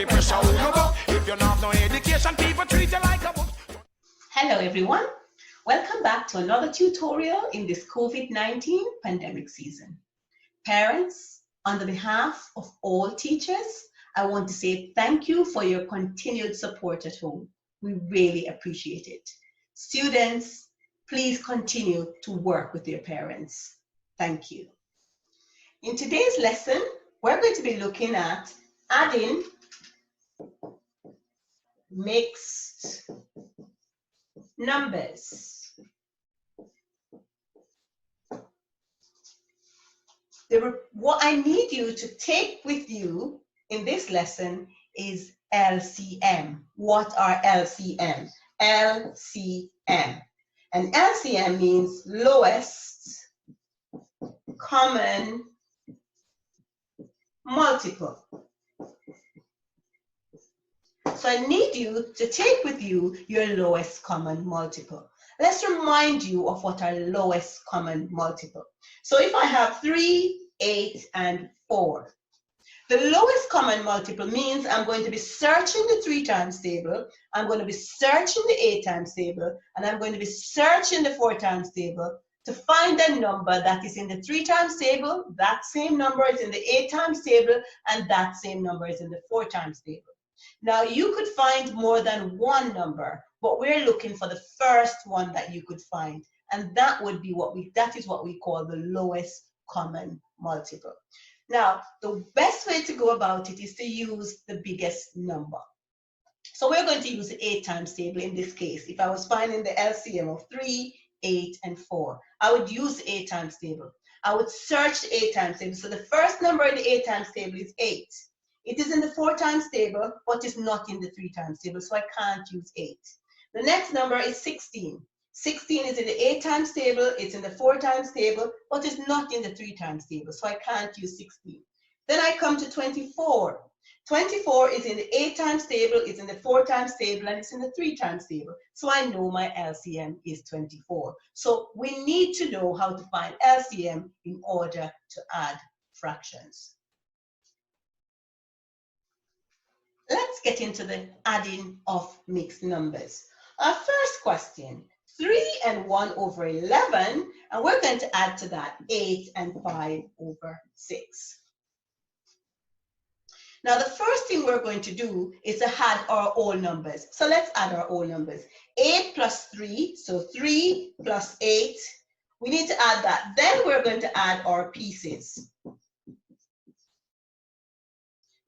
the pressure who no book. If you not have no education, people treat you like a book. Hello everyone, welcome back to another tutorial in this COVID-19 pandemic season. Parents, on the behalf of all teachers, I want to say thank you for your continued support at home. We really appreciate it. Students, please continue to work with your parents. Thank you. In today's lesson, we're going to be looking at adding mixed numbers. What I need you to take with you in this lesson is LCM. What are LCM? LCM. And LCM means lowest common multiple. So I need you to take with you your lowest common multiple. Let's remind you of what our lowest common multiple. So if I have 3, 8, and 4, the lowest common multiple means I'm going to be searching the 3 times table, I'm going to be searching the 8 times table, and I'm going to be searching the 4 times table to find a number that is in the 3 times table, that same number is in the 8 times table, and that same number is in the 4 times table. Now you could find more than one number, but we're looking for the first one that you could find, and that would be that is what we call the lowest common multiple. Now, the best way to go about it is to use the biggest number. So we're going to use the 8 times table in this case. If I was finding the LCM of 3, 8, and 4, I would use the 8 times table. I would search the 8 times table. So the first number in the 8 times table is 8. It is in the 4 times table, but is not in the 3 times table, so I can't use 8. The next number is 16. 16 is in the 8 times table, it's in the 4 times table, but is not in the 3 times table, so I can't use 16. Then I come to 24. 24 is in the 8 times table, it's in the 4 times table, and it's in the 3 times table. So I know my LCM is 24. So we need to know how to find LCM in order to add fractions. Let's get into the adding of mixed numbers. Our first question, 3 and 1 over 11, and we're going to add to that 8 and 5 over 6. Now the first thing we're going to do is to add our whole numbers. So let's add our whole numbers. 8 plus 3, so 3 plus 8. We need to add that. Then we're going to add our pieces.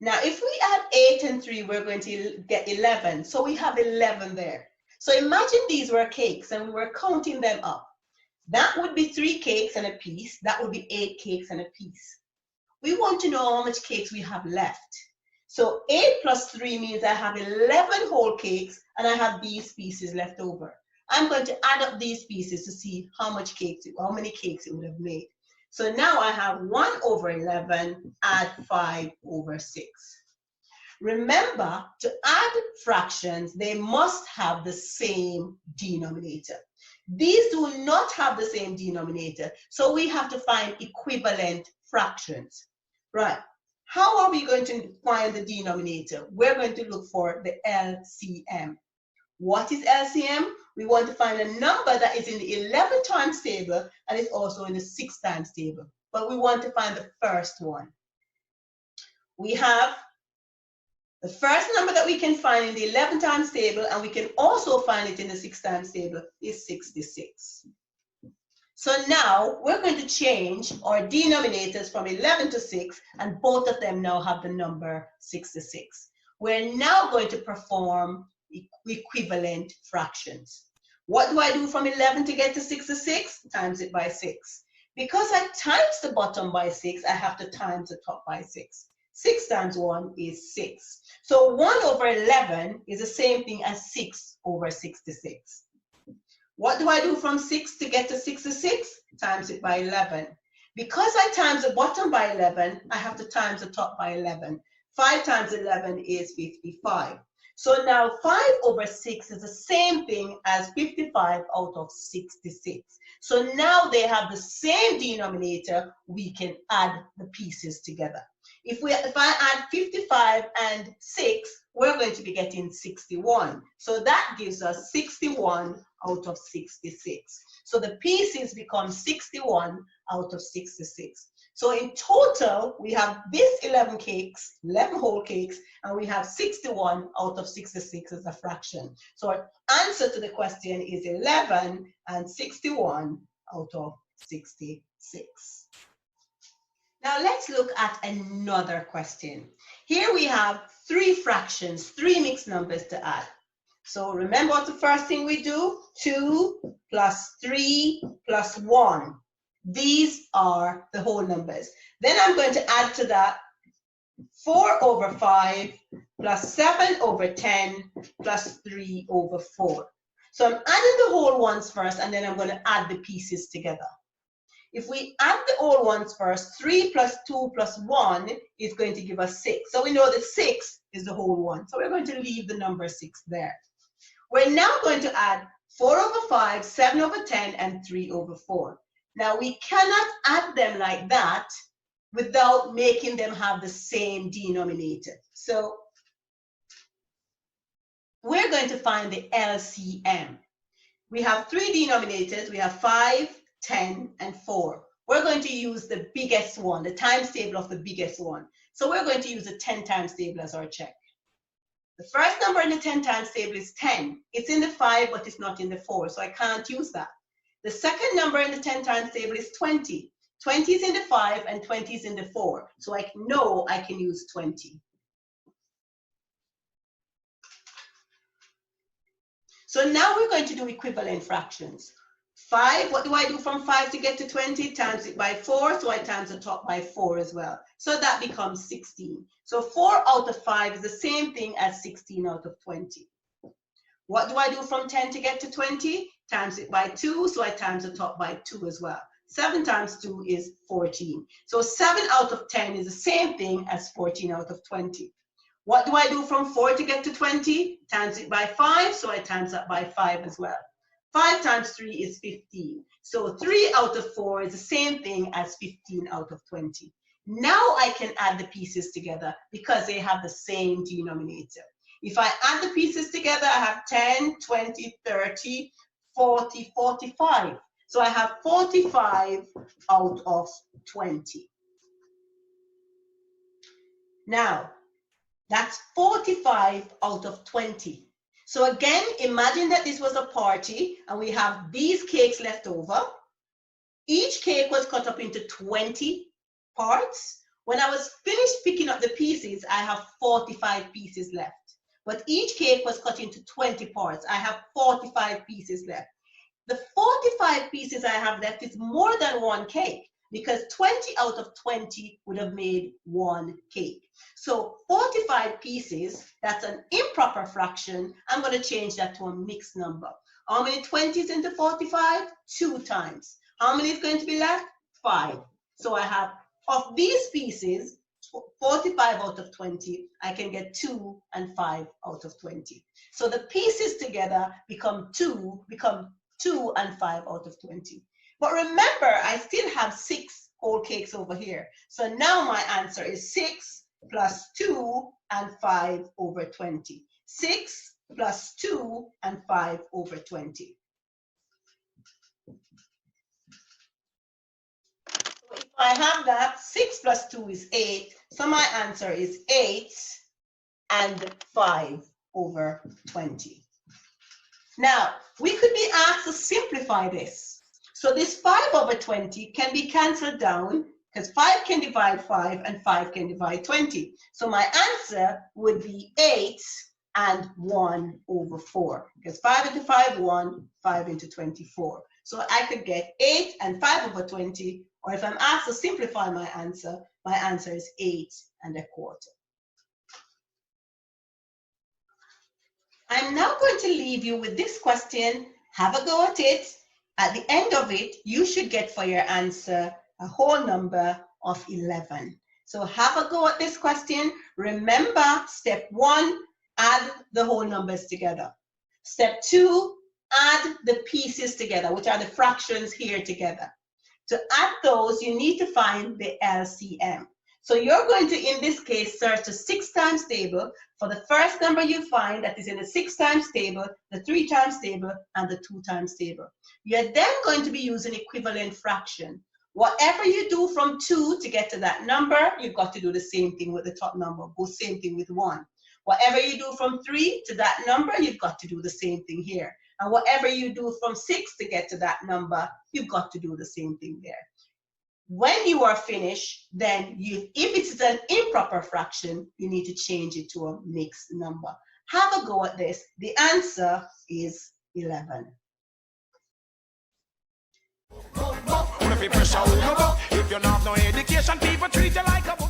Now, if we add 8 and 3, we're going to get 11. So we have 11 there. So imagine these were cakes and we were counting them up. That would be 3 cakes and a piece. That would be 8 cakes and a piece. We want to know how much cakes we have left. So 8 plus 3 means I have 11 whole cakes and I have these pieces left over. I'm going to add up these pieces to see how many cakes it would have made. So now I have 1 over 11, add 5 over 6. Remember, to add fractions, they must have the same denominator. These do not have the same denominator, so we have to find equivalent fractions. Right, how are we going to find the denominator? We're going to look for the LCM. What is LCM? We want to find a number that is in the 11 times table and is also in the 6 times table. But we want to find the first one. We have the first number that we can find in the 11 times table, and we can also find it in the 6 times table, is 66. So now we're going to change our denominators from 11 to 6, and both of them now have the number 66. We're now going to perform equivalent fractions. What do I do from 11 to get to 66? Times it by 6. Because I times the bottom by 6, I have to times the top by 6. 6 times 1 is 6. So 1 over 11 is the same thing as 6 over 66. What do I do from 6 to get to 66? Times it by 11. Because I times the bottom by 11, I have to times the top by 11. 5 times 11 is 55. So now 5 over 6 is the same thing as 55 out of 66. So now they have the same denominator, we can add the pieces together. If I add 55 and 6, we're going to be getting 61. So that gives us 61 out of 66. So the pieces become 61 out of 66. So in total, we have this 11 cakes, 11 whole cakes, and we have 61 out of 66 as a fraction. So our answer to the question is 11 and 61 out of 66. Now let's look at another question. Here we have 3 fractions, 3 mixed numbers to add. So remember what the first thing we do? 2 plus 3 plus 1. These are the whole numbers. Then I'm going to add to that 4 over 5 plus 7 over 10 plus 3 over 4. So I'm adding the whole ones first, and then I'm going to add the pieces together. If we add the whole ones first, 3 plus 2 plus 1 is going to give us 6. So we know that 6 is the whole one. So we're going to leave the number 6 there. We're now going to add 4 over 5, 7 over 10, and 3 over 4. Now we cannot add them like that without making them have the same denominator. So we're going to find the LCM. We have 3 denominators. We have 5, 10, and 4. We're going to use the biggest one, the times table of the biggest one. So we're going to use the 10 times table as our check. The first number in the 10 times table is 10. It's in the 5, but it's not in the 4, so I can't use that. The second number in the 10 times table is 20. 20 is in the 5 and 20 is in the 4, so I know I can use 20. So now we're going to do equivalent fractions. 5, what do I do from 5 to get to 20? Times it by 4, so I times the top by 4 as well. So that becomes 16. So 4 out of 5 is the same thing as 16 out of 20. What do I do from 10 to get to 20? Times it by 2, so I times the top by 2 as well. 7 times 2 is 14. So 7 out of 10 is the same thing as 14 out of 20. What do I do from 4 to get to 20? Times it by 5, so I times that by 5 as well. 5 times 3 is 15. So 3 out of 4 is the same thing as 15 out of 20. Now I can add the pieces together because they have the same denominator. If I add the pieces together, I have 10, 20, 30, 40, 45. So I have 45 out of 20. Now, that's 45 out of 20. So again, imagine that this was a party and we have these cakes left over. Each cake was cut up into 20 parts. When I was finished picking up the pieces, I have 45 pieces left. But each cake was cut into 20 parts. I have 45 pieces left. The 45 pieces I have left is more than one cake because 20 out of 20 would have made one cake. So 45 pieces, that's an improper fraction. I'm going to change that to a mixed number. How many 20s into 45? 2 times. How many is going to be left? 5. So I have, of these pieces, 45 out of 20, I can get 2 and 5 out of 20. So the pieces together become 2 and 5 out of 20. But remember, I still have 6 whole cakes over here. So now my answer is 6 plus 2 and 5 over 20. 6 plus 2 and 5 over 20. So if I have that, 6 plus 2 is 8. So my answer is 8 and 5 over 20. Now, we could be asked to simplify this. So this 5 over 20 can be cancelled down because 5 can divide 5 and 5 can divide 20. So my answer would be 8 and 1 over 4. Because 5 into 5, 1, 5 into 24. So I could get 8 and 5 over 20, or if I'm asked to simplify my answer is 8 and a quarter. I'm now going to leave you with this question. Have a go at it. At the end of it, you should get for your answer a whole number of 11. So have a go at this question. Remember, step 1, add the whole numbers together. Step 2, add the pieces together, which are the fractions here together. To add those, you need to find the LCM. So you're going to, in this case, search the 6 times table for the first number you find that is in the 6 times table, the 3 times table, and the 2 times table. You're then going to be using equivalent fraction. Whatever you do from 2 to get to that number, you've got to do the same thing with the top number. Go same thing with 1. Whatever you do from 3 to that number, you've got to do the same thing here. And whatever you do from 6 to get to that number, you've got to do the same thing there. When you are finished, then if it is an improper fraction, you need to change it to a mixed number. Have a go at this. The answer is 11. If you not have no education, people treat you like a